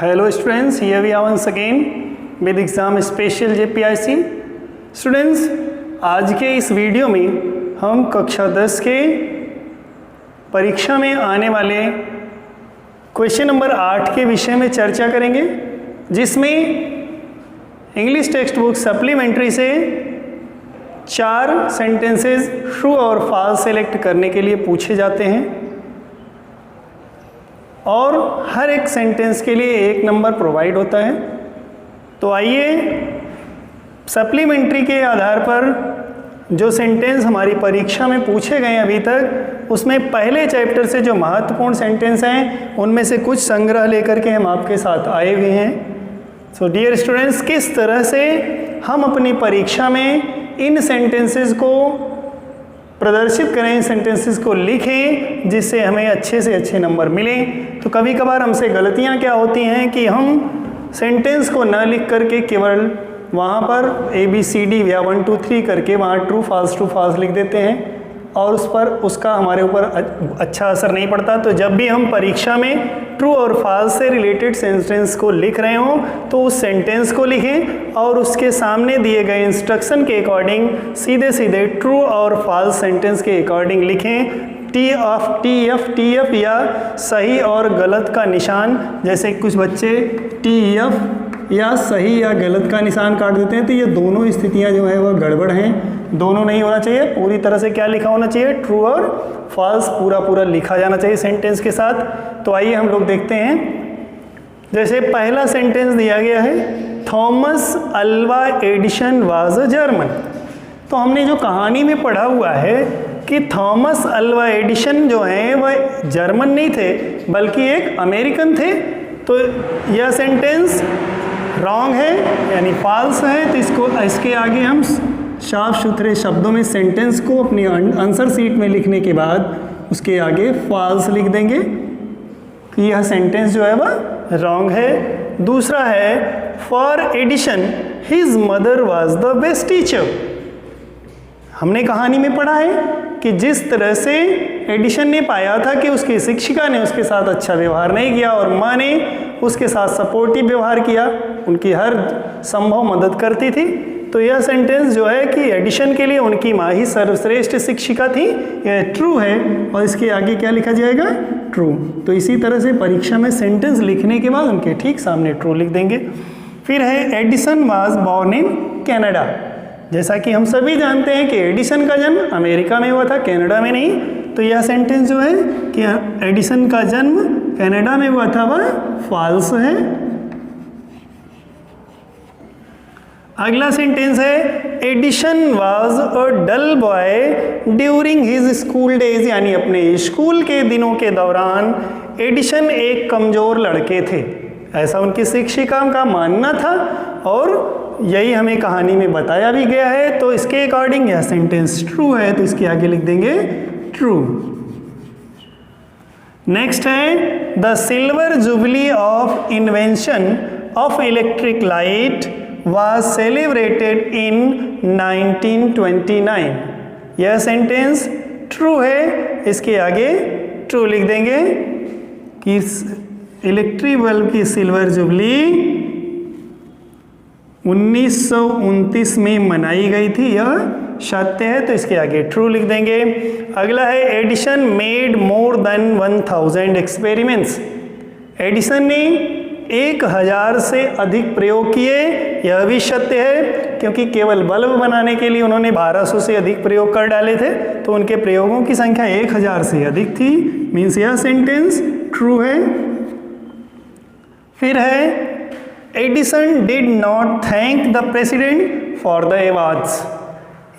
Hello students, here we are once again with exam special JPIC. Students, आज के इस video में हम कक्षा 10 के परीक्षा में आने वाले क्वेश्चन नंबर 8 के विषय में चर्चा करेंगे, जिसमें इंग्लिश टेक्स्ट बुक सप्लीमेंट्री से 4 सेंटेंसेस ट्रू और फॉल्स सेलेक्ट करने के लिए पूछे जाते हैं और हर एक सेंटेंस के लिए 1 नंबर प्रोवाइड होता है। तो आइए सप्लीमेंट्री के आधार पर जो सेंटेंस हमारी परीक्षा में पूछे गए अभी तक, उसमें पहले चैप्टर से जो महत्वपूर्ण सेंटेंस हैं उनमें से कुछ संग्रह लेकर के हम आपके साथ आए हुए हैं। सो डियर स्टूडेंट्स, किस तरह से हम अपनी परीक्षा में इन सेंटेंसेस को प्रदर्शित करें, इन सेंटेंसेस को लिखें जिससे हमें अच्छे से अच्छे नंबर मिलें। तो कभी कभार हमसे गलतियां क्या होती हैं कि हम सेंटेंस को न लिख करके केवल वहाँ पर ABCD या 1 2 3 करके वहाँ ट्रू फॉल्स लिख देते हैं और उसका हमारे ऊपर अच्छा असर नहीं पड़ता। तो जब भी हम परीक्षा में ट्रू और फॉल्स से रिलेटेड सेंटेंस को लिख रहे हों तो उस सेंटेंस को लिखें और उसके सामने दिए गए इंस्ट्रक्शन के अकॉर्डिंग सीधे सीधे ट्रू और फॉल्स सेंटेंस के अकॉर्डिंग लिखें। TF या सही और गलत का निशान, जैसे कुछ बच्चे TF या सही या गलत का निशान काट देते हैं, तो ये दोनों स्थितियां जो है वह गड़बड़ हैं, दोनों नहीं होना चाहिए। पूरी तरह से क्या लिखा होना चाहिए, ट्रू और फॉल्स पूरा लिखा जाना चाहिए सेंटेंस के साथ। तो आइए हम लोग देखते हैं। जैसे पहला सेंटेंस दिया गया है, Thomas Alva Edison was a German. तो हमने जो कहानी में पढ़ा हुआ है कि थॉमस अल्वा एडिसन जो हैं वह जर्मन नहीं थे बल्कि एक अमेरिकन थे। तो यह सेंटेंस रॉन्ग है यानी फॉल्स है। तो इसके आगे हम साफ सुथरे शब्दों में सेंटेंस को अपनी आंसर शीट में लिखने के बाद उसके आगे फॉल्स लिख देंगे कि यह सेंटेंस जो है वह रॉन्ग है। दूसरा है, for Edison his mother was the best teacher. हमने कहानी में पढ़ा है कि जिस तरह से एडिशन ने पाया था कि उसकी शिक्षिका ने उसके साथ अच्छा व्यवहार नहीं किया और माँ ने उसके साथ सपोर्टिव व्यवहार किया, उनकी हर संभव मदद करती थी। तो यह सेंटेंस जो है कि एडिशन के लिए उनकी माँ ही सर्वश्रेष्ठ शिक्षिका थी, यह ट्रू है और इसके आगे क्या लिखा जाएगा, ट्रू। तो इसी तरह से परीक्षा में सेंटेंस लिखने के बाद उनके ठीक सामने ट्रू लिख देंगे। फिर है, Edison was born in Canada. जैसा कि हम सभी जानते हैं कि एडिसन का जन्म अमेरिका में हुआ था, कनाडा में नहीं। तो यह सेंटेंस जो है कि एडिसन का जन्म कनाडा में हुआ था वह फॉल्स है। अगला सेंटेंस है, Edison was a dull boy during his school days. यानी अपने स्कूल के दिनों के दौरान एडिसन एक कमजोर लड़के थे, ऐसा उनकी शिक्षिका का मानना था और यही हमें कहानी में बताया भी गया है। तो इसके अकॉर्डिंग यह सेंटेंस ट्रू है, तो इसके आगे लिख देंगे ट्रू। नेक्स्ट है, the silver jubilee of invention of electric light was celebrated in 1929। यह सेंटेंस ट्रू है, इसके आगे ट्रू लिख देंगे कि इलेक्ट्रिक बल्ब की सिल्वर जुबली 1929 में मनाई गई थी, यह सत्य है, तो इसके आगे ट्रू लिख देंगे। अगला है, Edison made more than 1000 experiments. Edison ने 1000 से अधिक प्रयोग किए, यह भी सत्य है, क्योंकि केवल बल्ब बनाने के लिए उन्होंने 1200 से अधिक प्रयोग कर डाले थे, तो उनके प्रयोगों की संख्या 1000 से अधिक थी, मीन्स यह सेंटेंस ट्रू है। फिर है, Edison did not thank the president for the awards.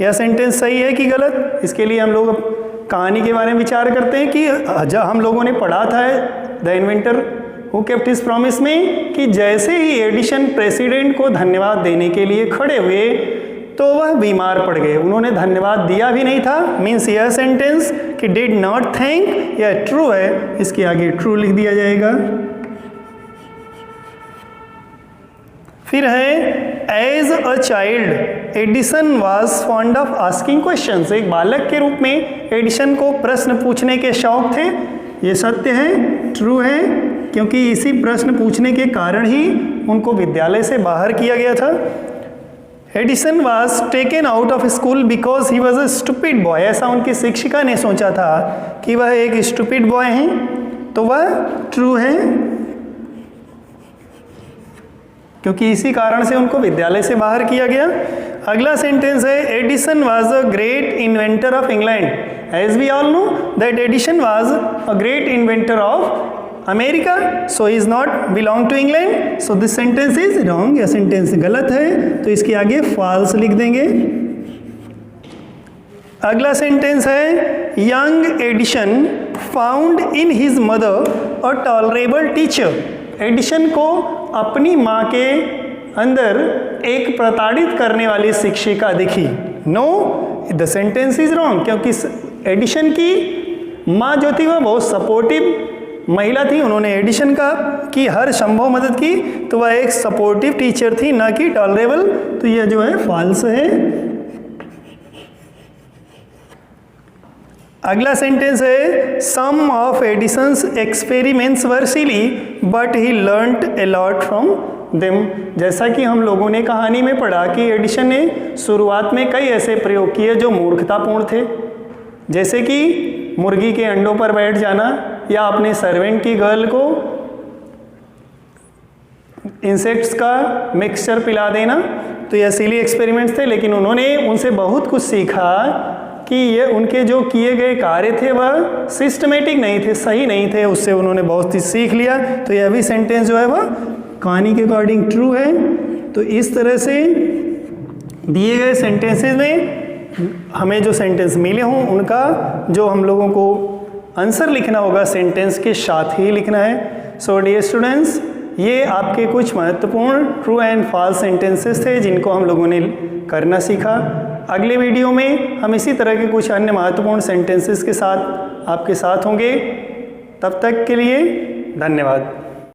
यह सेंटेंस सही है कि गलत, इसके लिए हम लोग कहानी के बारे में विचार करते हैं कि जब हम लोगों ने पढ़ा था the inventor who kept his promise में कि जैसे ही एडिसन प्रेसिडेंट को धन्यवाद देने के लिए खड़े हुए तो वह बीमार पड़ गए, उन्होंने धन्यवाद दिया भी नहीं था। मीन्स यह सेंटेंस कि डिड नॉट थैंक यह ट्रू है, इसके आगे ट्रू लिख दिया जाएगा। फिर है, as a child Edison was fond of asking questions. एक बालक के रूप में एडिसन को प्रश्न पूछने के शौक थे, ये सत्य है, ट्रू है। क्योंकि इसी प्रश्न पूछने के कारण ही उनको विद्यालय से बाहर किया गया था। Edison was taken out of school because he was a stupid boy. ऐसा उनकी शिक्षिका ने सोचा था कि वह एक स्टूपिड बॉय हैं, तो वह ट्रू है, क्योंकि इसी कारण से उनको विद्यालय से बाहर किया गया। अगला सेंटेंस है Edison was a great inventor of England. As we all know that Edison was a great inventor of America, so is not belong to England, so this sentence is wrong. यह sentence गलत है, तो इसके आगे false लिख देंगे। अगला sentence है young Edison found in his mother a tolerable teacher. Edison को अपनी माँ के अंदर एक प्रताड़ित करने वाली शिक्षिका दिखी। No, the sentence is wrong, क्योंकि एडिशन की माँ जो थी वह बहुत सपोर्टिव महिला थी, उन्होंने एडिशन की हर संभव मदद की, तो वह एक सपोर्टिव टीचर थी, ना कि टॉलरेबल। तो यह जो है फॉल्स है। अगला सेंटेंस है some of Edison's experiments were silly but he learned a lot from them. जैसा कि हम लोगों ने कहानी में पढ़ा कि एडिशन ने शुरुआत में कई ऐसे प्रयोग किए जो मूर्खतापूर्ण थे, जैसे कि मुर्गी के अंडों पर बैठ जाना या अपने सर्वेंट की गर्ल को इंसेक्ट्स का मिक्सचर पिला देना। तो यह सिली एक्सपेरिमेंट्स थे, लेकिन उन्होंने उनसे बहुत कुछ सीखा कि ये उनके जो किए गए कार्य थे वह सिस्टमेटिक नहीं थे, सही नहीं थे, उससे उन्होंने बहुत चीज़ सीख लिया। तो यह भी सेंटेंस जो है वह कहानी के अकॉर्डिंग ट्रू है। तो इस तरह से दिए गए सेंटेंसेस में हमें जो सेंटेंस मिले हों उनका जो हम लोगों को आंसर लिखना होगा सेंटेंस के साथ ही लिखना है। सो डियर स्टूडेंट्स, ये आपके कुछ महत्वपूर्ण ट्रू एंड फॉल्स सेंटेंसेस थे जिनको हम लोगों ने करना सीखा। अगले वीडियो में हम इसी तरह के कुछ अन्य महत्वपूर्ण सेंटेंसेस के साथ आपके साथ होंगे। तब तक के लिए धन्यवाद।